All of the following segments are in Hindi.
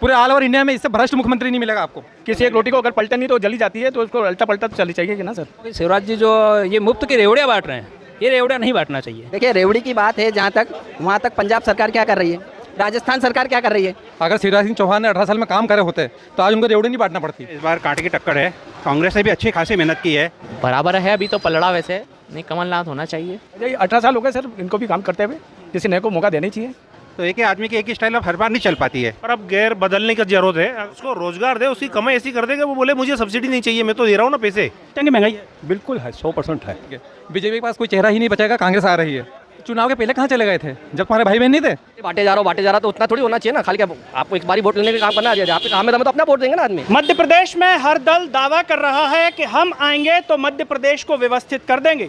पूरे ऑल ओवर इंडिया में इससे भ्रष्ट मुख्यमंत्री नहीं मिलेगा आपको। किसी एक रोटी को अगर पलटन नहीं तो जली जाती है, तो उसको अल्टा पलटा तो चली चाहिए कि ना सर। शिवराज जी जो ये मुफ्त की रेवड़ियाँ बांट रहे हैं, ये रेवड़ियाँ नहीं बांटना चाहिए। देखिए, रेवड़ी की बात है जहाँ तक, वहाँ तक पंजाब सरकार क्या कर रही है, राजस्थान सरकार क्या कर रही है। अगर शिवराज सिंह चौहान ने 18 साल में काम करे होते तो आज उनको रेवड़ी नहीं बांटना पड़ती। इस बार कांटे की टक्कर है, कांग्रेस ने भी अच्छी खासी मेहनत की है। बराबर है अभी तो पलड़ा, वैसे नहीं कमलनाथ होना चाहिए। 18 साल हो गए सर इनको भी काम करते हुए, किसी नए को मौका देना ही चाहिए। तो एक ही आदमी की एक ही स्टाइल अब हर बार नहीं चल पाती है। पर अब गैर बदलने की जरूरत है, उसको रोजगार दे, उसकी कमाई ऐसी कर देगा वो बोले मुझे सब्सिडी नहीं चाहिए, मैं तो दे रहा हूँ ना पैसे। महंगाई है, बिल्कुल है, 100% है। बीजेपी के पास कोई चेहरा ही नहीं बचेगा, कांग्रेस आ रही है। चुनाव के पहले कहाँ चले गए थे जब तुम्हारे भाई बहन नहीं थे? बांटे जा रहा तो उतना थोड़ी होना चाहिए ना, खाली क्या आपको एक बारी वोट लेने का काम करना है, आपके काम में तो अपना वोट देंगे ना आदमी। मध्य प्रदेश में हर दल दावा कर रहा है कि हम आएंगे तो मध्य प्रदेश को व्यवस्थित कर देंगे।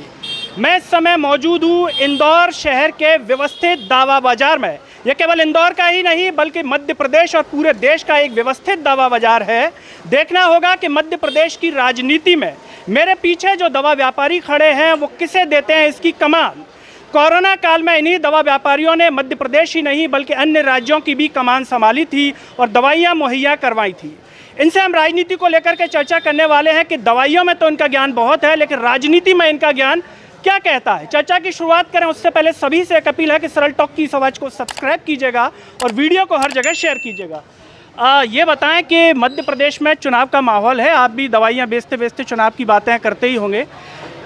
मैं इस समय मौजूद हूँ इंदौर शहर के व्यवस्थित दावा बाजार में। यह केवल इंदौर का ही नहीं बल्कि मध्य प्रदेश और पूरे देश का एक व्यवस्थित दावा बाजार है। देखना होगा कि मध्य प्रदेश की राजनीति में मेरे पीछे जो दवा व्यापारी खड़े हैं वो किसे देते हैं इसकी कमान। कोरोना काल में इन्हीं दवा व्यापारियों ने मध्य प्रदेश ही नहीं बल्कि अन्य राज्यों की भी कमान संभाली थी और दवाइयाँ मुहैया करवाई थी। इनसे हम राजनीति को लेकर के चर्चा करने वाले हैं कि दवाइयों में तो इनका ज्ञान बहुत है, लेकिन राजनीति में इनका ज्ञान क्या कहता है। चर्चा की शुरुआत करें उससे पहले सभी से एक अपील है कि सरल टॉक की इस आवाज़ को सब्सक्राइब कीजिएगा और वीडियो को हर जगह शेयर कीजिएगा। ये बताएं कि मध्य प्रदेश में चुनाव का माहौल है, आप भी दवाइयाँ बेचते बेचते चुनाव की बातें करते ही होंगे,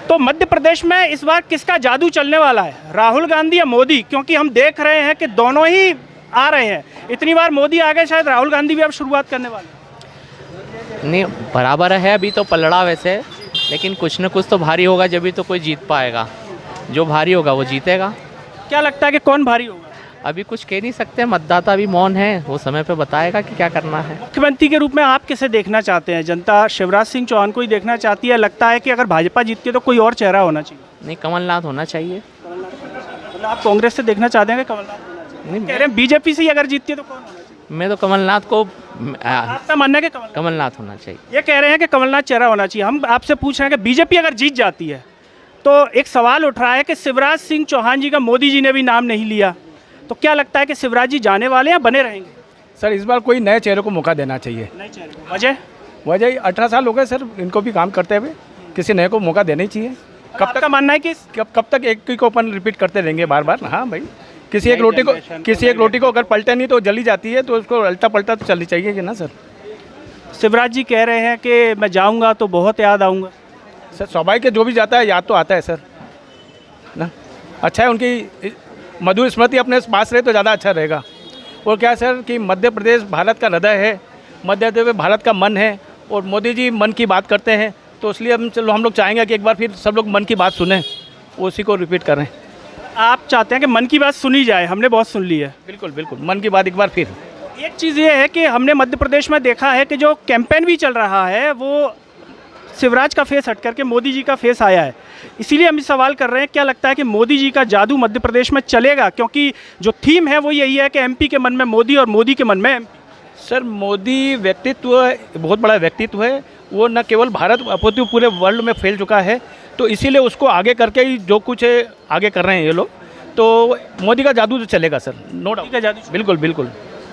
तो मध्य प्रदेश में इस बार किसका जादू चलने वाला है, राहुल गांधी या मोदी? क्योंकि हम देख रहे हैं कि दोनों ही आ रहे हैं। इतनी बार मोदी आ गए, शायद राहुल गांधी भी अब शुरुआत करने वाले। नहीं बराबर है अभी तो पलड़ा वैसे, लेकिन कुछ न कुछ तो भारी होगा जब भी तो कोई जीत पाएगा। जो भारी होगा वो जीतेगा। क्या लगता है कि कौन भारी होगा? अभी कुछ कह नहीं सकते, मतदाता भी मौन है, वो समय पे बताएगा कि क्या करना है। मुख्यमंत्री के रूप में आप किसे देखना चाहते हैं? जनता शिवराज सिंह चौहान को ही देखना चाहती है? लगता है कि अगर भाजपा जीतती है तो कोई और चेहरा होना चाहिए? नहीं कमलनाथ होना चाहिए। मतलब आप कांग्रेस से देखना चाहते हैं कि कमलनाथ? नहीं, कह रहे हैं बीजेपी से ही अगर जीतती है तो कौन होना चाहिए? मैं तो कमलनाथ को आपका मानना है कि कमलनाथ होना चाहिए। ये कह रहे हैं कि कमलनाथ चेहरा होना चाहिए। हम आपसे पूछ रहे हैं कि बीजेपी अगर जीत जाती है तो एक सवाल उठ रहा है कि शिवराज सिंह चौहान जी का मोदी जी ने भी नाम नहीं लिया, तो क्या लगता है कि शिवराज जी जाने वाले हैं या बने रहेंगे? सर इस बार कोई नए चेहरे को मौका देना चाहिए। नए चेहरे को वजह 18 साल हो गए सर इनको भी काम करते हुए, किसी नए को मौका देना ही चाहिए। कब तक का मानना है कि कब तक एक ही को अपन रिपीट करते रहेंगे बार बार? हाँ भाई, किसी एक रोटी को अगर पलटे नहीं तो जली जाती है, तो उसको अल्टा पलटा तो चलनी चाहिए कि ना सर। शिवराज जी कह रहे हैं कि मैं जाऊंगा तो बहुत याद आऊंगा। सर स्वाभाविक है, जो भी जाता है याद तो आता है सर ना। अच्छा है उनकी मधुर स्मृति अपने पास रहे तो ज़्यादा अच्छा रहेगा। और क्या सर कि मध्य प्रदेश भारत का हृदय है, मध्य प्रदेश भारत का मन है, और मोदी जी मन की बात करते हैं, तो इसलिए हम लोग चाहेंगे कि एक बार फिर सब लोग मन की बात सुने, उसी को रिपीट करें। आप चाहते हैं कि मन की बात सुनी जाए? हमने बहुत सुन ली है। बिल्कुल बिल्कुल, मन की बात एक बार फिर। एक चीज़ ये है कि हमने मध्य प्रदेश में देखा है कि जो कैंपेन भी चल रहा है वो शिवराज का फेस हट करके मोदी जी का फेस आया है। इसीलिए हम सवाल कर रहे हैं, क्या लगता है कि मोदी जी का जादू मध्य प्रदेश में चलेगा? क्योंकि जो थीम है वो यही है कि एमपी के मन में मोदी और मोदी के मन में एमपी। सर मोदी व्यक्तित्व बहुत बड़ा व्यक्तित्व है, वो न केवल भारत अपितु पूरे वर्ल्ड में फैल चुका है, तो इसीलिए उसको आगे करके ही जो कुछ है आगे कर रहे हैं ये लोग। तो मोदी का जादू तो चलेगा सर, नो डाउट का जादू। बिल्कुल बिल्कुल।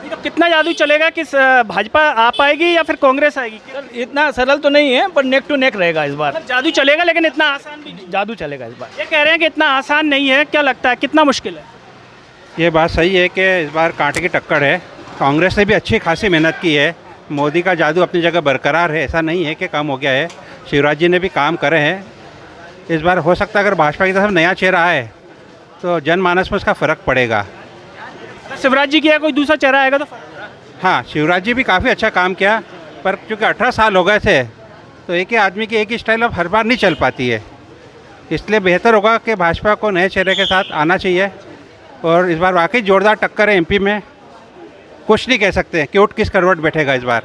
तो कितना जादू चलेगा कि भाजपा आ पाएगी या फिर कांग्रेस आएगी? सर इतना सरल तो नहीं है, पर नेक टू नेक रहेगा इस बार। जादू चलेगा लेकिन इतना आसान भी नहीं। जादू चलेगा इस बार। ये कह रहे हैं कि इतना आसान नहीं है, क्या लगता है कितना मुश्किल है? ये बात सही है कि इस बार कांटे की टक्कर है, कांग्रेस ने भी अच्छी खासी मेहनत की है। मोदी का जादू अपनी जगह बरकरार है, ऐसा नहीं है कि कम हो गया है। शिवराज जी ने भी काम करे हैं। इस बार हो सकता है अगर भाजपा की तरफ नया चेहरा आए तो जनमानस में उसका फ़र्क पड़ेगा। शिवराज जी किया कोई दूसरा चेहरा आएगा तो? हाँ, शिवराज जी भी काफ़ी अच्छा काम किया, पर चूँकि 18 साल हो गए थे तो एक ही आदमी की एक ही स्टाइल अब हर बार नहीं चल पाती है। इसलिए बेहतर होगा कि भाजपा को नए चेहरे के साथ आना चाहिए। और इस बार वाकई जोरदार टक्कर है एमपी में, कुछ नहीं कह सकते कि उठ किस करवट बैठेगा इस बार।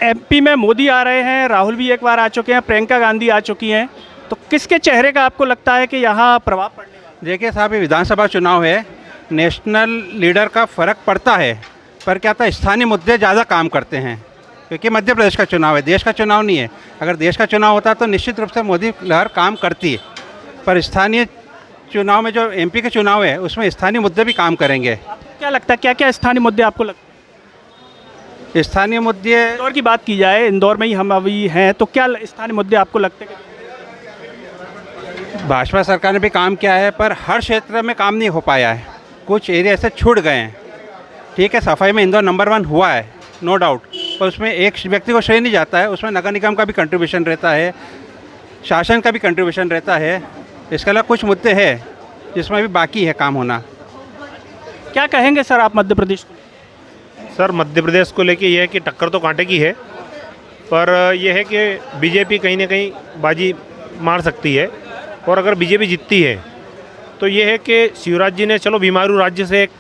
एमपी में मोदी आ रहे हैं, राहुल भी एक बार आ चुके हैं, प्रियंका गांधी आ चुकी हैं, तो किसके चेहरे का आपको लगता है कि यहाँ प्रभाव पड़ने वाला? देखिए साहब, ये विधानसभा चुनाव है, नेशनल लीडर का फ़र्क पड़ता है, पर क्या था स्थानीय मुद्दे ज़्यादा काम करते हैं, क्योंकि मध्य प्रदेश का चुनाव है, देश का चुनाव नहीं है। अगर देश का चुनाव होता तो निश्चित रूप से मोदी लहर काम करती है, पर स्थानीय चुनाव में जो एमपी के चुनाव है उसमें स्थानीय मुद्दे भी काम करेंगे। क्या लगता है क्या क्या स्थानीय मुद्दे आपको लगते हैं? स्थानीय मुद्दे इंदौर की बात की जाए, इंदौर में ही हम अभी हैं, तो क्या स्थानीय मुद्दे आपको लगते हैं? भाजपा सरकार ने भी काम किया है, पर हर क्षेत्र में काम नहीं हो पाया है, कुछ एरिया से छूट गए हैं। ठीक है, सफाई में इंदौर नंबर 1 हुआ है, नो डाउट, पर उसमें एक व्यक्ति को श्रेय नहीं जाता है, उसमें नगर निगम का भी कंट्रीब्यूशन रहता है, शासन का भी कंट्रीब्यूशन रहता है। इसके अलावा कुछ मुद्दे हैं जिसमें भी बाकी है काम होना। क्या कहेंगे सर आप मध्य प्रदेश को? सर मध्य प्रदेश को लेके ये है कि टक्कर तो कांटे की है, पर यह है कि बीजेपी कहीं ना कहीं बाजी मार सकती है, और अगर बीजेपी जीतती है तो ये है कि शिवराज जी ने चलो बीमारू राज्य से एक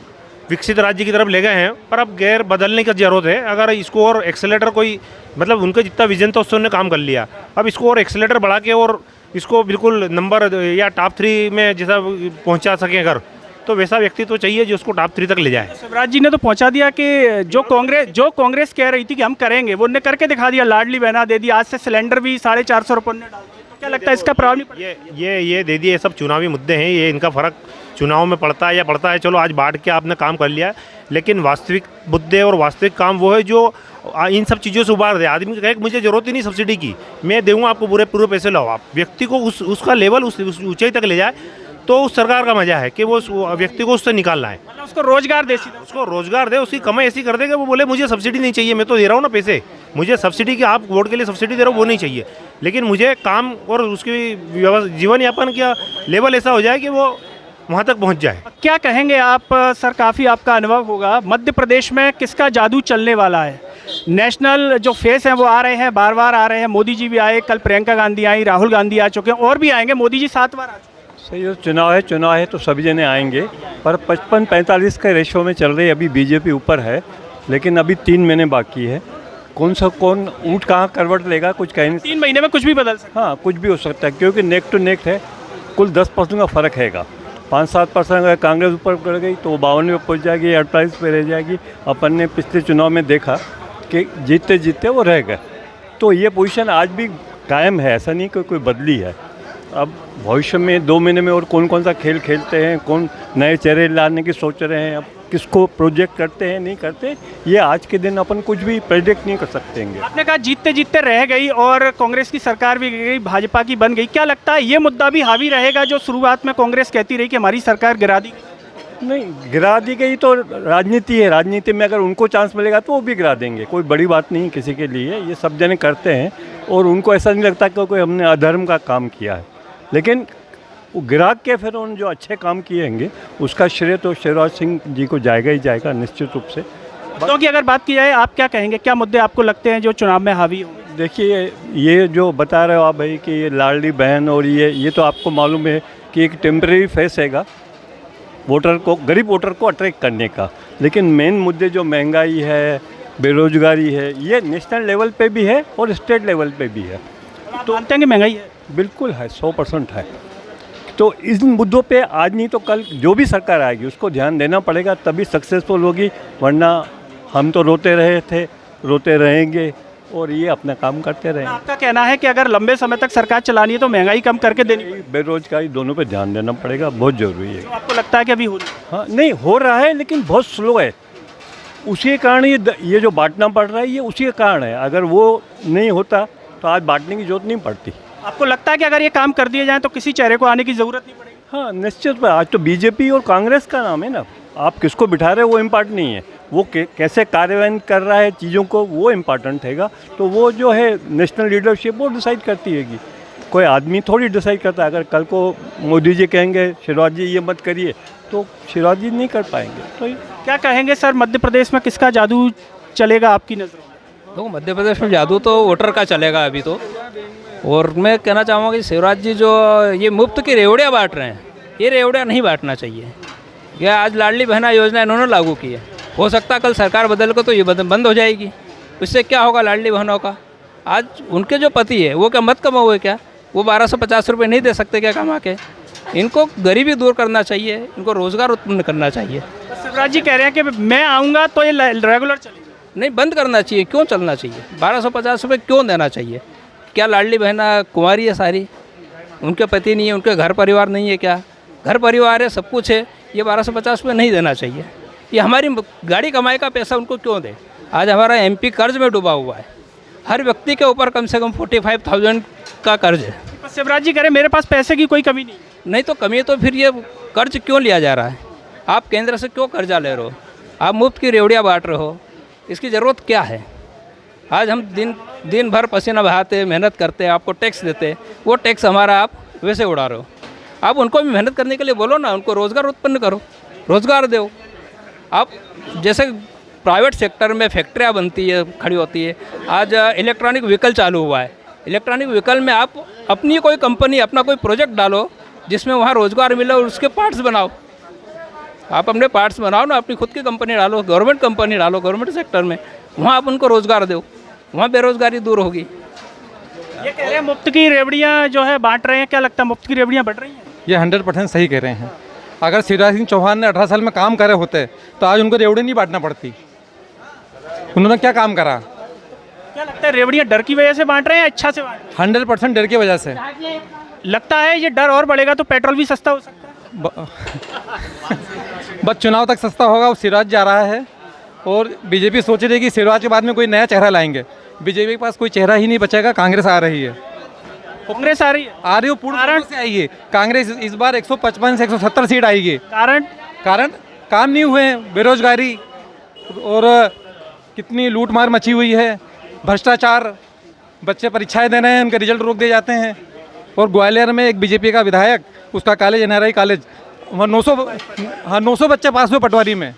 विकसित राज्य की तरफ ले गए हैं, पर अब गैर बदलने की ज़रूरत है। अगर इसको और एक्सेलेटर कोई मतलब उनका जितना विजन था उससे उन्होंने काम कर लिया, अब इसको और एक्सेलेटर बढ़ा के और इसको बिल्कुल नंबर या टॉप 3 में जैसा पहुंचा सकें अगर, तो वैसा व्यक्ति तो चाहिए जो उसको टॉप 3 तक ले जाए। शिवराज जी ने तो पहुंचा दिया कि जो कांग्रेस कह रही थी कि हम करेंगे, वो उन्होंने करके दिखा दिया, लाडली बहना दे दी, आज से सिलेंडर भी 450 रुपये ने डाल दिए। तो क्या लगता है इसका प्रभाव नहीं पड़ेगा? ये दे दिए, ये सब चुनावी मुद्दे हैं, ये इनका फ़र्क चुनाव में पड़ता है या पड़ता है, चलो आज बांट के आपने काम कर लिया, लेकिन वास्तविक मुद्दे और वास्तविक काम वो है जो इन सब चीज़ों से उबार दे। आदमी कहे मुझे ज़रूरत ही नहीं सब्सिडी की, मैं दूंगा आपको पूरे पैसे लाओ, आप व्यक्ति को उसका लेवल उस ऊंचाई तक ले जाए, तो उस सरकार का मजा है कि वो व्यक्ति को उससे निकालना है, मतलब उसको रोजगार दे, सीधा उसको रोजगार दे, उसकी कमाई ऐसी कर दे कि वो बोले मुझे सब्सिडी नहीं चाहिए, मैं तो दे रहा हूँ ना पैसे, मुझे सब्सिडी की आप वोट के लिए सब्सिडी दे रहे हो वो नहीं चाहिए, लेकिन मुझे काम और उसकी जीवन यापन का लेवल ऐसा हो जाए कि वो वहाँ तक पहुँच जाए। क्या कहेंगे आप सर? काफ़ी आपका अनुभव होगा, मध्य प्रदेश में किसका जादू चलने वाला है? नेशनल जो फेस हैं वो आ रहे हैं, बार बार आ रहे हैं, मोदी जी भी आए, कल प्रियंका गांधी आई, राहुल गांधी आ चुके हैं, और भी आएंगे, मोदी जी 7 बार आ चुके हैं। सही है, चुनाव है तो सभी जने आएंगे, पर 55-45 के रेशो में चल रही है, अभी बीजेपी ऊपर है, लेकिन अभी 3 महीने बाकी है, कौन ऊँट कहाँ करवट लेगा कुछ कहीं नहीं। 3 महीने में कुछ भी बदल सकता है। हाँ, कुछ भी हो सकता है, क्योंकि नेक टू नेक है, कुल 10% का फ़र्क हैगा। 5-7% अगर कांग्रेस ऊपर कर गई तो 52 में पहुँच जाएगी, 28 पे रह जाएगी। अपन ने पिछले चुनाव में देखा कि जीतते जीतते वो रह गए, तो ये पोजीशन आज भी कायम है, ऐसा नहीं कि कोई बदली है। अब भविष्य में 2 महीने में और कौन सा खेल खेलते हैं, कौन नए चेहरे लाने की सोच रहे हैं, अब किसको प्रोजेक्ट करते हैं नहीं करते, ये आज के दिन अपन कुछ भी प्रेडिक्ट नहीं कर सकते हैं। आपने कहा जीतते जीतते रह गई और कांग्रेस की सरकार भी गई, भाजपा की बन गई, क्या लगता है ये मुद्दा भी हावी रहेगा जो शुरुआत में कांग्रेस कहती रही कि हमारी सरकार गिरा दी? नहीं, गिरा दी गई तो राजनीति है, राजनीति में अगर उनको चांस मिलेगा तो वो भी गिरा देंगे, कोई बड़ी बात नहीं किसी के लिए, ये सब जने करते हैं और उनको ऐसा नहीं लगता कि कोई हमने अधर्म का काम किया है, लेकिन वो गिरा के फिर उन जो अच्छे काम किए होंगे उसका श्रेय तो शिवराज सिंह जी को जाएगा ही जाएगा निश्चित रूप से। तो की अगर बात की जाए, आप क्या कहेंगे, क्या मुद्दे आपको लगते हैं जो चुनाव में हावी होंगे? देखिए, ये जो बता रहे हो आप भाई कि ये लाडली बहन और ये तो आपको मालूम है कि एक टेम्परेरी फेस हैगा वोटर को, गरीब वोटर को अट्रैक्ट करने का, लेकिन मेन मुद्दे जो महंगाई है, बेरोजगारी है, ये नेशनल लेवल पे भी है और स्टेट लेवल पे भी है। तो मानते हैं कि महंगाई है? बिल्कुल है, 100% है। तो इन मुद्दों पे आज नहीं तो कल जो भी सरकार आएगी उसको ध्यान देना पड़ेगा, तभी सक्सेसफुल होगी, वरना हम तो रोते रहे थे, रोते रहेंगे और ये अपना काम करते रहेंगे। आपका कहना है कि अगर लंबे समय तक सरकार चलानी है तो महंगाई कम करके देनी है, बेरोजगारी दोनों पे ध्यान देना पड़ेगा, बहुत ज़रूरी है। तो आपको लगता है कि अभी हो रही है? हाँ, नहीं हो रहा है लेकिन बहुत स्लो है, उसी के कारण ये जो बांटना पड़ रहा है ये उसी के कारण है। अगर वो नहीं होता तो आज बांटने की जरूरत नहीं पड़ती। आपको लगता है कि अगर ये काम कर दिए जाएं तो किसी चेहरे को आने की ज़रूरत नहीं पड़ेगी? हाँ, निश्चित। आज तो बीजेपी और कांग्रेस का नाम है ना, आप किसको बिठा रहे हो वो इम्पॉर्टेंट नहीं है, वो कैसे कार्यान्वयन कर रहा है चीज़ों को वो इम्पॉर्टेंट हैगा। तो वो जो है नेशनल लीडरशिप वो डिसाइड करती हैगी, कोई आदमी थोड़ी डिसाइड करता है। अगर कल को मोदी जी कहेंगे शिवराज जी ये मत करिए तो शिवराज जी नहीं कर पाएंगे। तो क्या कहेंगे सर, मध्य प्रदेश में किसका जादू चलेगा आपकी नज़रों में? तो मध्य प्रदेश में जादू तो वोटर का चलेगा अभी तो। और मैं कहना चाहूँगा कि शिवराज जी जो ये मुफ्त की रेवड़ियाँ बांट रहे हैं, ये रेवड़ियाँ नहीं बांटना चाहिए। यह आज लाडली बहना योजना इन्होंने लागू की है, हो सकता है कल सरकार बदल कर तो ये बंद हो जाएगी। इससे क्या होगा लाडली बहनों का? आज उनके जो पति है वो क्या मत कमा हुए क्या? वो 1250 रुपये नहीं दे सकते क्या कमा के? इनको गरीबी दूर करना चाहिए, इनको रोज़गार उत्पन्न करना चाहिए। शिवराज जी कह रहे हैं कि मैं आऊँगा तो ये रेगुलर चलेगा। नहीं, बंद करना चाहिए। क्यों चलना चाहिए? 1250 रुपये क्यों देना चाहिए? क्या लाडली बहना कुंवारी है सारी? उनके पति नहीं है, उनके घर परिवार नहीं है क्या? घर परिवार है, सब कुछ है, ये 1250 रुपये नहीं देना चाहिए। ये हमारी गाड़ी कमाई का पैसा उनको क्यों दे? आज हमारा एमपी कर्ज में डूबा हुआ है। हर व्यक्ति के ऊपर कम से कम 45,000 का कर्ज है। शिवराज जी कह रहे मेरे पास पैसे की कोई कमी नहीं। नहीं तो कमी है तो फिर ये कर्ज क्यों लिया जा रहा है? आप केंद्र से क्यों कर्जा ले रहे हो? आप मुफ्त की रेवड़ियाँ बांट रहे हो, इसकी ज़रूरत क्या है? आज हम दिन भर पसीना बहाते मेहनत करते, आपको टैक्स देते, वो टैक्स हमारा आप वैसे उड़ा रहे हो। आप उनको भी मेहनत करने के लिए बोलो ना, उनको रोज़गार उत्पन्न करो, रोज़गार दो। आप जैसे प्राइवेट सेक्टर में फैक्ट्रियाँ बनती है, खड़ी होती है, आज इलेक्ट्रॉनिक व्हीकल चालू हुआ है। इलेक्ट्रॉनिक व्हीकल में आप अपनी कोई कंपनी, अपना कोई प्रोजेक्ट डालो जिसमें वहाँ रोज़गार मिले और उसके पार्ट्स बनाओ। आप अपने पार्ट्स बनाओ ना, अपनी खुद की कंपनी डालो, गवर्नमेंट कंपनी डालो, गवर्नमेंट सेक्टर में, वहाँ आप उनको रोज़गार दो, वहाँ बेरोज़गारी दूर होगी। ये कह रहे हैं मुफ्त की रेवड़ियाँ जो है बांट रहे हैं, क्या लगता है मुफ्त की रेवड़ियाँ बढ़ रही हैं? ये 100% सही कह रहे हैं। अगर शिवराज सिंह चौहान ने 18 साल में काम करे होते तो आज उनको रेवड़ी नहीं बांटना पड़ती। उन्होंने क्या काम करा? क्या लगता है रेवड़ियाँ डर की वजह से बांट रहे हैं, अच्छा से बांट रहे 100% डर की वजह से। हैं? लगता है ये डर और बढ़ेगा तो पेट्रोल भी सस्ता हो सकता है। बस चुनाव तक सस्ता होगा, वो शिवराज जा रहा है और बीजेपी सोच रही है कि शिवराज के बाद में कोई नया चेहरा लाएंगे। बीजेपी के पास कोई चेहरा ही नहीं बचेगा। कांग्रेस आ रही है, कांग्रेस आ रही है, वो पूर्ण रूप से आई है। कांग्रेस इस बार 155 से 170 सीट आएगी। कारण काम नहीं हुए, बेरोजगारी और कितनी लूटमार मची हुई है, भ्रष्टाचार, बच्चे परीक्षाएं दे रहे हैं, उनके रिजल्ट रोक दिए जाते हैं। और ग्वालियर में एक बीजेपी का विधायक, उसका कॉलेज NRI कॉलेज, वहाँ 900 बच्चे पास हुए पटवारी में,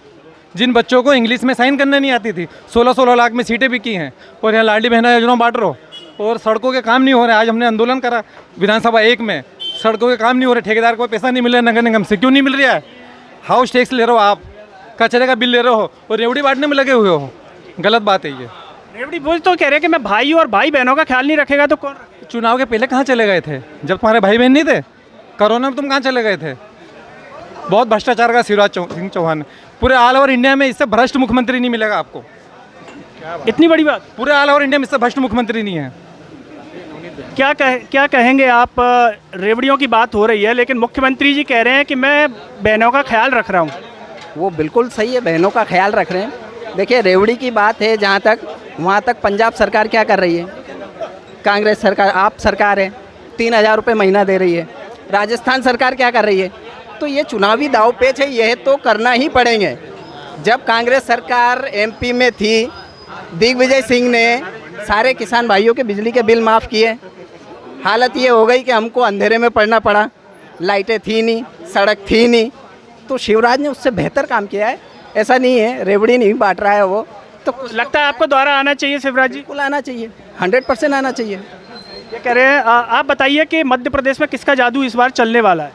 जिन बच्चों को इंग्लिश में साइन करने नहीं आती थी। 16-16 लाख में सीटें भी की हैं। और यहाँ लाडली बहना योजना बांट रहे हो और सड़कों के काम नहीं हो रहे। आज हमने आंदोलन करा विधानसभा 1 में, सड़कों के काम नहीं हो रहे, ठेकेदार को पैसा नहीं मिल रहा है, नगर निगम से क्यों नहीं मिल रहा है? हाउस टैक्स ले रहे हो आप, कचरे का बिल ले रहे हो और रेवड़ी बांटने में लगे हुए हो। गलत बात है ये। रेवड़ी बोझ तो कह रहे हैं कि मैं भाई और भाई बहनों का ख्याल नहीं रखेगा तो कौन? चुनाव के पहले कहाँ चले गए थे? जब तुम्हारे भाई बहन नहीं थे? कोरोना में तुम कहाँ चले गए थे? बहुत भ्रष्टाचार का शिवराज सिंह चौहान। पूरे ऑल ओवर इंडिया में इससे भ्रष्ट मुख्यमंत्री नहीं मिलेगा आपको। इतनी बड़ी बात? पूरे ऑल ओवर इंडिया में इससे भ्रष्ट मुख्यमंत्री नहीं है। क्या कहेंगे आप? रेवड़ियों की बात हो रही है लेकिन मुख्यमंत्री जी कह रहे हैं कि मैं बहनों का ख्याल रख रहा हूँ। वो बिल्कुल सही है, बहनों का ख्याल रख रहे हैं। देखिए रेवड़ी की बात है जहाँ तक, वहाँ तक पंजाब सरकार क्या कर रही है? कांग्रेस सरकार, आप सरकार है, 3,000 रुपये महीना दे रही है। राजस्थान सरकार क्या कर रही है? तो ये चुनावी दाव पेच है, यह तो करना ही पड़ेंगे। जब कांग्रेस सरकार MP में थी, दिग्विजय सिंह ने सारे किसान भाइयों के बिजली के बिल माफ़ किए। हालत ये हो गई कि हमको अंधेरे में पड़ना पड़ा, लाइटें थी नहीं, सड़क थी नहीं। तो शिवराज ने उससे बेहतर काम किया है। ऐसा नहीं है रेवड़ी नहीं बांट रहा है वो। तो लगता है आपको दोबारा आना चाहिए शिवराज जी? बिल्कुल आना चाहिए, 100% आना चाहिए। ये कह रहे हैं आप बताइए कि मध्य प्रदेश में किसका जादू इस बार चलने वाला है?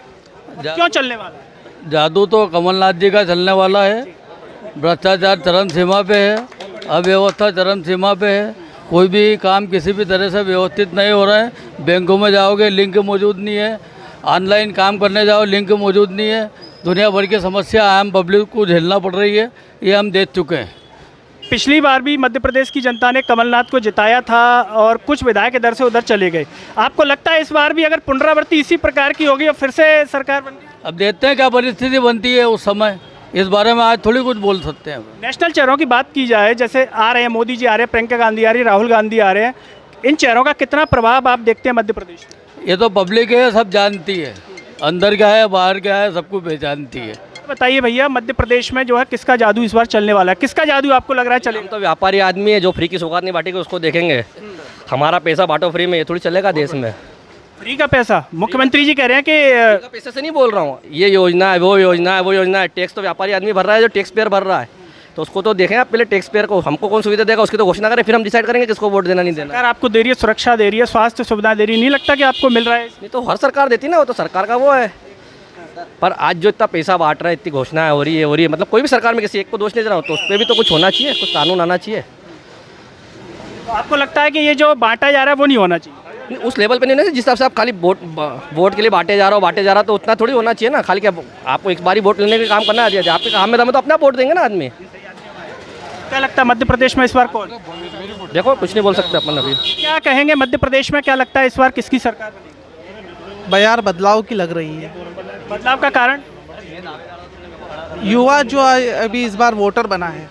क्यों चलने वाला है? जादू तो कमलनाथ जी का चलने वाला है। भ्रष्टाचार चरम सीमा पे है, अव्यवस्था चरम सीमा पे है, कोई भी काम किसी भी तरह से व्यवस्थित नहीं हो रहा है। बैंकों में जाओगे लिंक मौजूद नहीं है, ऑनलाइन काम करने जाओ लिंक मौजूद नहीं है। दुनिया भर की समस्या आम पब्लिक को झेलना पड़ रही है, ये हम देख चुके हैं। पिछली बार भी मध्य प्रदेश की जनता ने कमलनाथ को जिताया था और कुछ विधायक इधर से उधर चले गए। आपको लगता है इस बार भी अगर पुनरावृत्ति इसी प्रकार की होगी और फिर से सरकार बन? अब देखते हैं क्या परिस्थिति बनती है उस समय, इस बारे में आज थोड़ी कुछ बोल सकते हैं। नेशनल चेहरों की बात की जाए, जैसे आ रहे हैं मोदी जी आ रहे हैं, प्रियंका गांधी आ रही है, राहुल गांधी आ रहे हैं, इन चेहरों का कितना प्रभाव आप देखते हैं मध्य प्रदेश में? ये तो पब्लिक है, सब जानती है, अंदर क्या है बाहर क्या है सबको पहचानती है। बताइए भैया, मध्य प्रदेश में जो है किसका जादू इस बार चलने वाला है? किसका जादू आपको लग रहा है चलेगा? हम तो व्यापारी आदमी है, जो फ्री की सौगात नहीं बांटेगा उसको देखेंगे। हमारा पैसा बांटो फ्री में, ये थोड़ी चलेगा देश में। फ्री का पैसा? मुख्यमंत्री जी कह रहे हैं कि पैसे से नहीं बोल रहा हूँ, ये योजना है वो योजना है वो योजना है। टैक्स तो व्यापारी आदमी भर रहा है, जो टैक्स पेयर भर रहा है, तो उसको तो देखें आप पहले। टैक्स पेयर को हमको कौन सुविधा देगा उसकी तो घोषणा करें, फिर हम डिसाइड करेंगे किसको वोट देना नहीं देना। सरकार आपको दे रही है, सुरक्षा दे रही है, स्वास्थ्य सुविधा दे रही है, नहीं लगता कि आपको मिल रहा है? नहीं तो हर सरकार देती ना, वो तो सरकार का वो है। पर आज जो इतना पैसा बांट रहा है, इतनी घोषणाएं हो रही है, मतलब कोई भी सरकार में किसी एक को दोष नहीं दे रहा हो, तो उस पर भी तो कुछ होना चाहिए, कुछ कानून आना चाहिए। तो आपको लगता है कि ये जो बांटा जा रहा है वो नहीं होना चाहिए? उस लेवल पे नहीं ना, जिस हिसाब से आप खाली वोट के लिए बांटे जा रहा हो तो उतना थोड़ी होना चाहिए ना। खाली क्या आपको एक बारी वोट लेने का काम करना है? आपके काम में तो अपना वोट देंगे ना आदमी। क्या लगता है मध्य प्रदेश में इस बार कौन? देखो कुछ नहीं बोल सकते अपन अभी। क्या कहेंगे मध्य प्रदेश में क्या लगता है इस बार किसकी सरकार बनेगी? बयार बदलाव की लग रही है। बदलाव का कारण? युवा जो अभी इस बार वोटर बना है,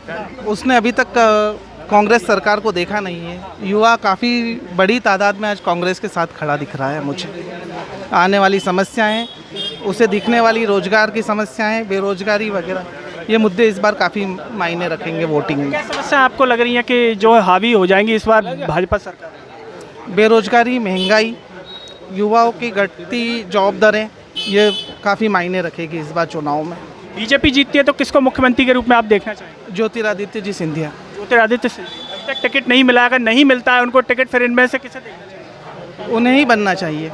उसने अभी तक कांग्रेस सरकार को देखा नहीं है। युवा काफ़ी बड़ी तादाद में आज कांग्रेस के साथ खड़ा दिख रहा है मुझे। आने वाली समस्याएं, उसे दिखने वाली रोजगार की समस्याएं, बेरोजगारी वगैरह, ये मुद्दे इस बार काफ़ी मायने रखेंगे वोटिंग में। क्या समस्या आपको लग रही है कि जो हावी हो जाएंगी इस बार भाजपा सरकार? बेरोजगारी, महंगाई, युवाओं की घटती जॉब दरें, ये काफ़ी मायने रखेगी इस बार चुनाव में। बीजेपी जीतती है तो किसको मुख्यमंत्री के रूप में आप देखना चाहेंगे? ज्योतिरादित्य जी सिंधिया। ज्योतिरादित्य सिंधिया। अब तक टिकट नहीं मिला, अगर नहीं मिलता है उनको टिकट, फिर इनमें से किसे देखना चाहिए? उन्हें ही बनना चाहिए।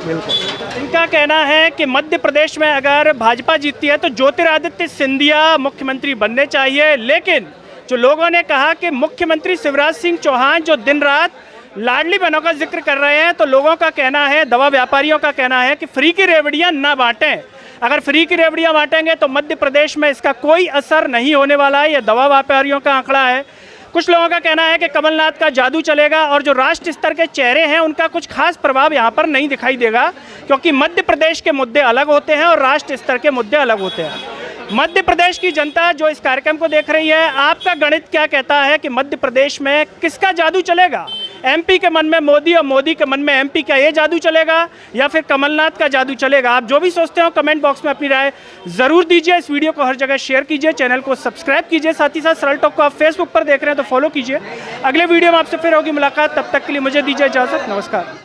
बिल्कुल। इनका कहना है कि मध्य प्रदेश में अगर भाजपा जीतती है तो ज्योतिरादित्य सिंधिया मुख्यमंत्री बनने चाहिए, लेकिन जो लोगों ने कहा कि मुख्यमंत्री शिवराज सिंह चौहान जो दिन रात लाडली बहनों का जिक्र कर रहे हैं, तो लोगों का कहना है, दवा व्यापारियों का कहना है कि फ्री की रेवड़ियां ना बांटें। अगर फ्री की रेवड़ियां बांटेंगे तो मध्य प्रदेश में इसका कोई असर नहीं होने वाला है। यह दवा व्यापारियों का आंकड़ा है। कुछ लोगों का कहना है कि कमलनाथ का जादू चलेगा और जो राष्ट्र स्तर के चेहरे हैं उनका कुछ खास प्रभाव यहाँ पर नहीं दिखाई देगा, क्योंकि मध्य प्रदेश के मुद्दे अलग होते हैं और राष्ट्र स्तर के मुद्दे अलग होते हैं। मध्य प्रदेश की जनता जो इस कार्यक्रम को देख रही है, आपका गणित क्या कहता है कि मध्य प्रदेश में किसका जादू चलेगा? एमपी के मन में मोदी और मोदी के मन में एमपी, क्या ये जादू चलेगा या फिर कमलनाथ का जादू चलेगा? आप जो भी सोचते हो कमेंट बॉक्स में अपनी राय ज़रूर दीजिए। इस वीडियो को हर जगह शेयर कीजिए, चैनल को सब्सक्राइब कीजिए। साथ ही साथ सरल टॉक को आप फेसबुक पर देख रहे हैं तो फॉलो कीजिए। अगले वीडियो में आपसे फिर होगी मुलाकात, तब तक के लिए मुझे दीजिए इजाज़त। नमस्कार।